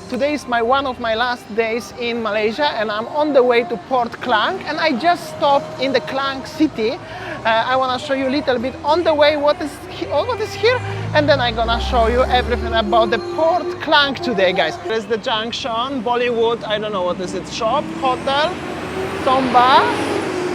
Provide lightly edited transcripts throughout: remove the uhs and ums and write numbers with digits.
Today is one of my last days in Malaysia, and I'm on the way to Port Klang, and I just stopped in the Klang city. I want to show you a little bit on the way what is here, and then I'm gonna show you everything about the Port Klang today, guys. There's the junction, Bollywood, I don't know what is it, shop, hotel, some bars,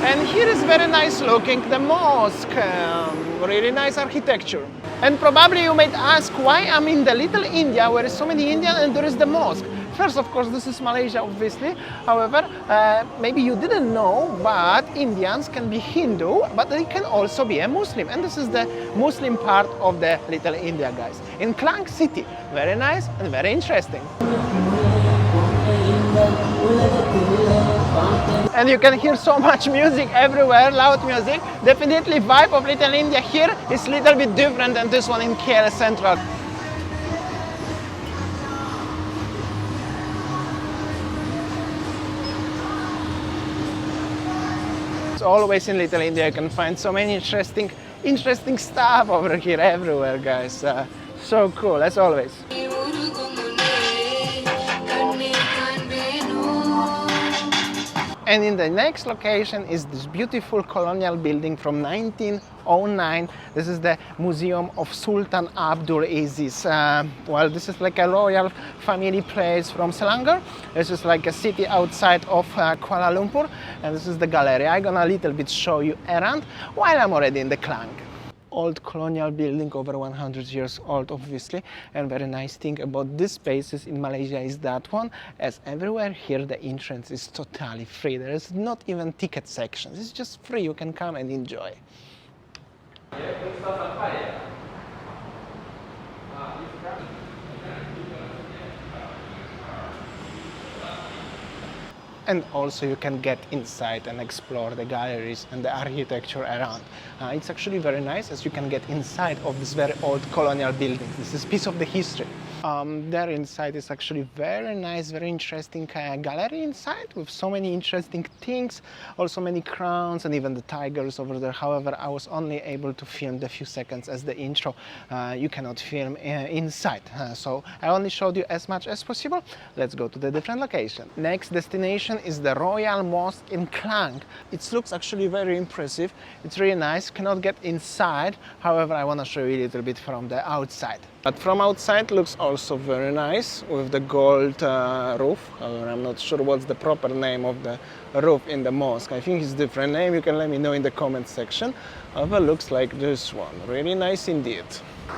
and here is very nice looking, the mosque, really nice architecture. And probably you might ask why I'm in the little India where is so many Indians and there is the mosque. First, of course, this is Malaysia, obviously. However, maybe you didn't know, but Indians can be Hindu, but they can also be a Muslim. And this is the Muslim part of the little India, guys. In Klang city, very nice and very interesting. And you can hear so much music everywhere, loud music. Definitely vibe of Little India here is a little bit different than this one in KL Central. It's always in Little India you can find so many interesting stuff over here everywhere, guys. So cool, as always. And in the next location is this beautiful colonial building from 1909. This is the Museum of Sultan Abdul Aziz. Well, this is like a royal family place from Selangor. This is like a city outside of Kuala Lumpur. And this is the gallery. I'm gonna a little bit show you around while I'm already in the Klang. Old colonial building, over 100 years old, obviously. And very nice thing about these spaces in Malaysia is that one, as everywhere here the entrance is totally free. There is not even ticket sections. It's just free. You can come and enjoy. And also you can get inside and explore the galleries and the architecture around. It's actually very nice as you can get inside of this very old colonial building. This is a piece of the history. There inside is actually very nice, very interesting gallery inside with so many interesting things, also many crowns and even the tigers over there. However, I was only able to film the few seconds as the intro. You cannot film inside, so I only showed you as much as possible. Let's go to the different location. Next destination is the Royal Mosque in Klang. It looks actually very impressive. It's really nice. Cannot get inside. However, I want to show you a little bit from the outside. But from outside looks also very nice with the gold roof. However, I'm not sure what's the proper name of the roof in the mosque. I think it's a different name. You can let me know in the comment section. However, looks like this one. Really nice indeed.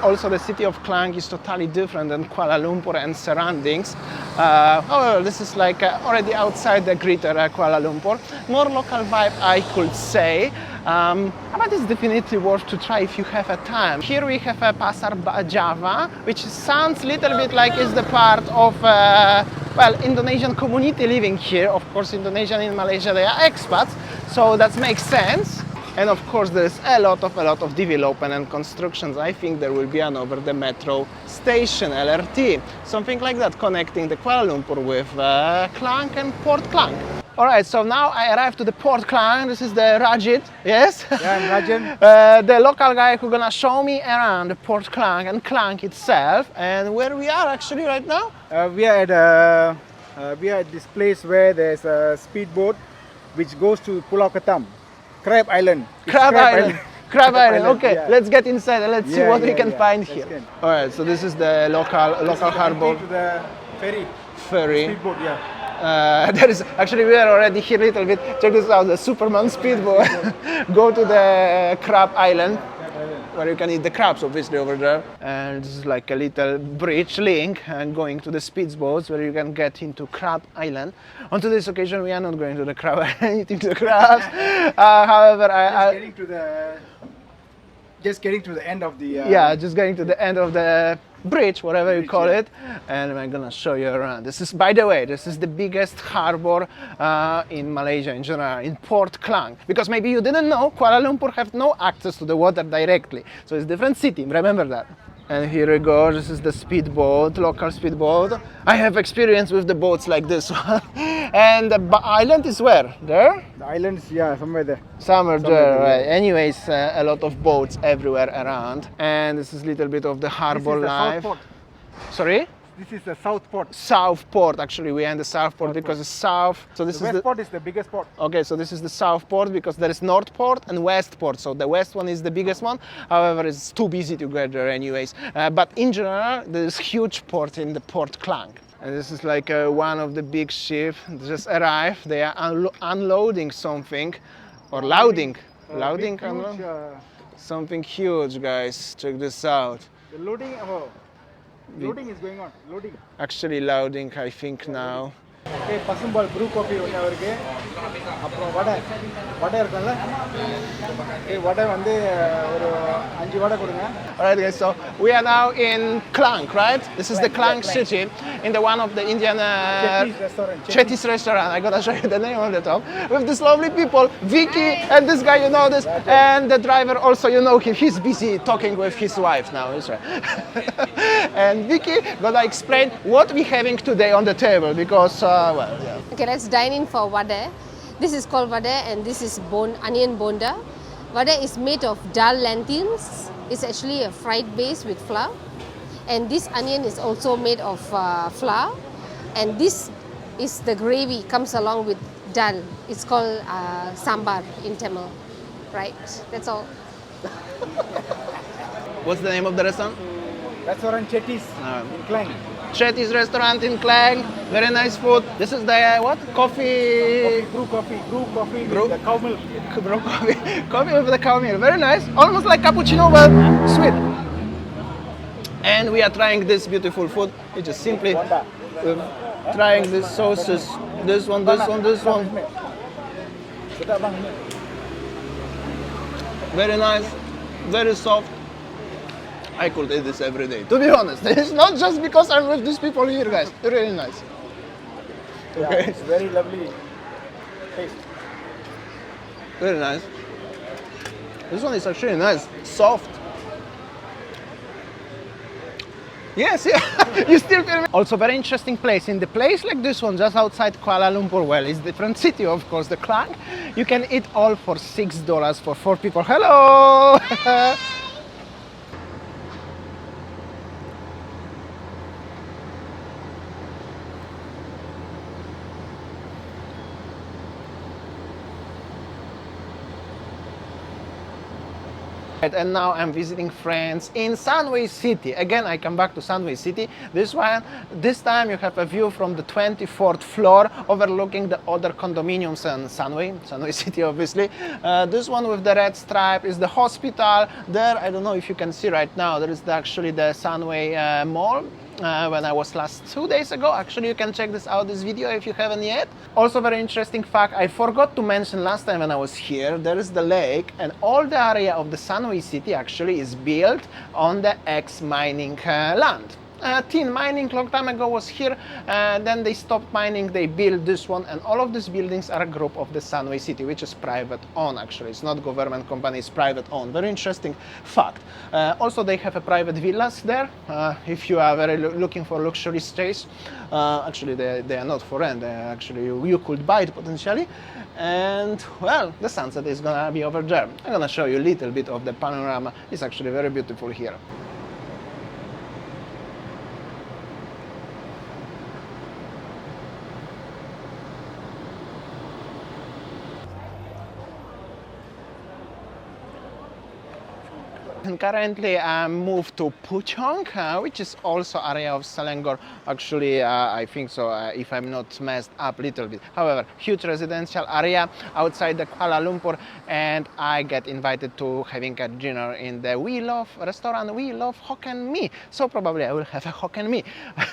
Also, the city of Klang is totally different than Kuala Lumpur and surroundings. However, this is like already outside the greater Kuala Lumpur. More local vibe, I could say. But it's definitely worth to try if you have a time. Here we have a Pasar Java, which sounds a little bit like it's the part of well, Indonesian community living here. Of course, Indonesian in Malaysia, they are expats, so that makes sense. And of course, there's a lot of development and constructions. I think there will be an over the metro station, LRT, something like that, connecting the Kuala Lumpur with Klang and Port Klang. All right, so now I arrived to the Port Klang. This is the Rajit, yes? Yeah, I'm Rajan. The local guy who's gonna show me around the Port Klang and Klang itself. And where we are actually right now? We are at this place where there's a speedboat which goes to Pulau Ketam, Crab Island. Crab Island. Crab Island. Okay, yeah. Let's get inside and let's see what we can find here. Good. All right, so this is the local harbor. To the Ferry. speedboat, yeah. There is actually, we are already here a little bit. Check this out, the Superman speedboat. Go to the Crab Island, where you can eat the crabs, obviously, over there. And this is like a little bridge link and going to the speedboats where you can get into Crab Island. On today's occasion, we are not going to the Crab Island, eating the crabs. However, just getting to the end of the yeah, just getting to the end of the bridge, whatever you call it, and I'm gonna show you around. This is, by the way, this is the biggest harbor in Malaysia in general, in Port Klang, because maybe you didn't know, Kuala Lumpur have no access to the water directly, so it's a different city, remember that. And here we go, this is the speedboat, local speedboat. I have experience with the boats like this one. And the island is where? There? The islands, yeah, somewhere there. Somewhere there, right. Anyways, a lot of boats everywhere around. And this is a little bit of the harbor life. South Port. Sorry? This is the south port. South port, actually. We are in the south port because it's south. So this The is west port is the biggest port. Okay, so this is the south port because there is north port and west port. So the west one is the biggest one. However, it's too busy to get there anyways. But in general, there is huge port in the port Klang. And this is like one of the big ships just arrived. They are unloading something or loading. Loading? Big, huge, Something huge, guys. Check this out. the loading, loading is going on. Loading. Actually loading, I think now. Okay, பசும்பால் brew coffee ஒன்று அவருக்கு அப்புறம் வடை இருக்கும்ல வடை வந்து ஒரு 5 வடை கொடுங்க. Alright guys, so we are now in Klang, right? This is the Klang city, in the one of the Indian Chetty's restaurant. I gotta show you the name on the top. With these lovely people, Vicky and this guy, you know this, and the driver also, you know him. He's busy talking with his wife now, is right? And Vicky gonna explain what we having today on the table because, well, yeah. Okay, let's dine in for vada. This is called vada and this is onion bonda. Vada is made of dal lentils. It's actually a fried base with flour. And this onion is also made of flour. And this is the gravy, comes along with dal. It's called sambar in Tamil. Right, that's all. What's the name of the restaurant? Restaurant Chetty's in Klang. Chetty's restaurant in Klang. Very nice food. This is the what? Coffee. Brew coffee with the cow milk. Brew coffee. Coffee with the cow milk. Very nice. Almost like cappuccino, but sweet. And we are trying this beautiful food. It's just simply trying these sauces. This one, this one, this one. Very nice. Very soft. I could eat this every day, to be honest. It's not just because I'm with these people here, guys. They're really nice. Yeah, Okay. it's very lovely taste. Very nice. This one is actually nice, soft. Yes, yeah, you still feel me. Also very interesting place. In the place like this one, just outside Kuala Lumpur, well, it's different city, of course, the Klang. You can eat all for $6 for 4 people. Hello! And now I'm visiting friends in Sunway City. Again, I come back to Sunway City. This time you have a view from the 24th floor overlooking the other condominiums in Sunway City, obviously. This one with the red stripe is the hospital. There, I don't know if you can see right now, there is actually the Sunway Mall. When I was last 2 days ago. Actually, you can check this video if you haven't yet. Also, very interesting fact, I forgot to mention last time when I was here, there is the lake and all the area of the Sunway City actually is built on the ex-mining land. Tin mining long time ago was here, then they stopped mining, they built this one, and all of these buildings are a group of the Sunway City, which is private owned actually. It's not government company, it's private owned. Very interesting fact. Also they have a private villas there, if you are very looking for luxury stays. Actually they are not for rent, actually you could buy it potentially. And well, the sunset is gonna be over there. I'm gonna show you a little bit of the panorama. It's actually very beautiful here. And currently I'm moved to Puchong, which is also area of Selangor. Actually, I think so, if I'm not messed up a little bit. However, huge residential area outside the Kuala Lumpur, and I get invited to having a dinner in the We Love restaurant. We Love Hokkien Mee. So probably I will have a Hokkien Mee,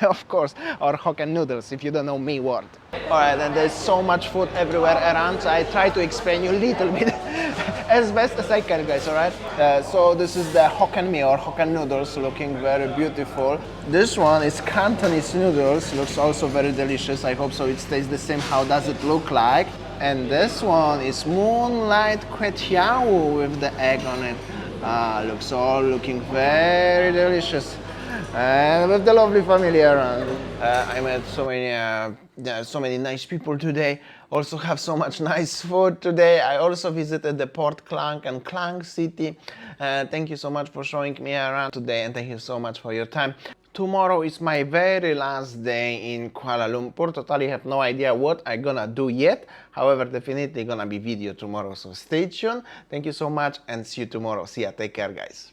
of course, or Hokkien noodles if you don't know me word. Alright, and there's so much food everywhere around, so I try to explain you a little bit as best as I can, guys, alright? So this is the Hokkien Mee or Hokkien noodles, looking very beautiful. This one is Cantonese noodles, looks also very delicious. I hope so it stays the same. How does it look like? And this one is Moonlight Kway Teow with the egg on it. Looks all looking very delicious. And with the lovely family around. I met so many nice people today. Also have so much nice food today. I also visited the Port Klang and Klang City. Thank you so much for showing me around today, and thank you so much for your time. tomorrow is my very last day in Kuala Lumpur. Totally have no idea what I'm gonna do yet. However, definitely gonna be video tomorrow, so stay tuned. Thank you so much and see you tomorrow. See ya, take care guys.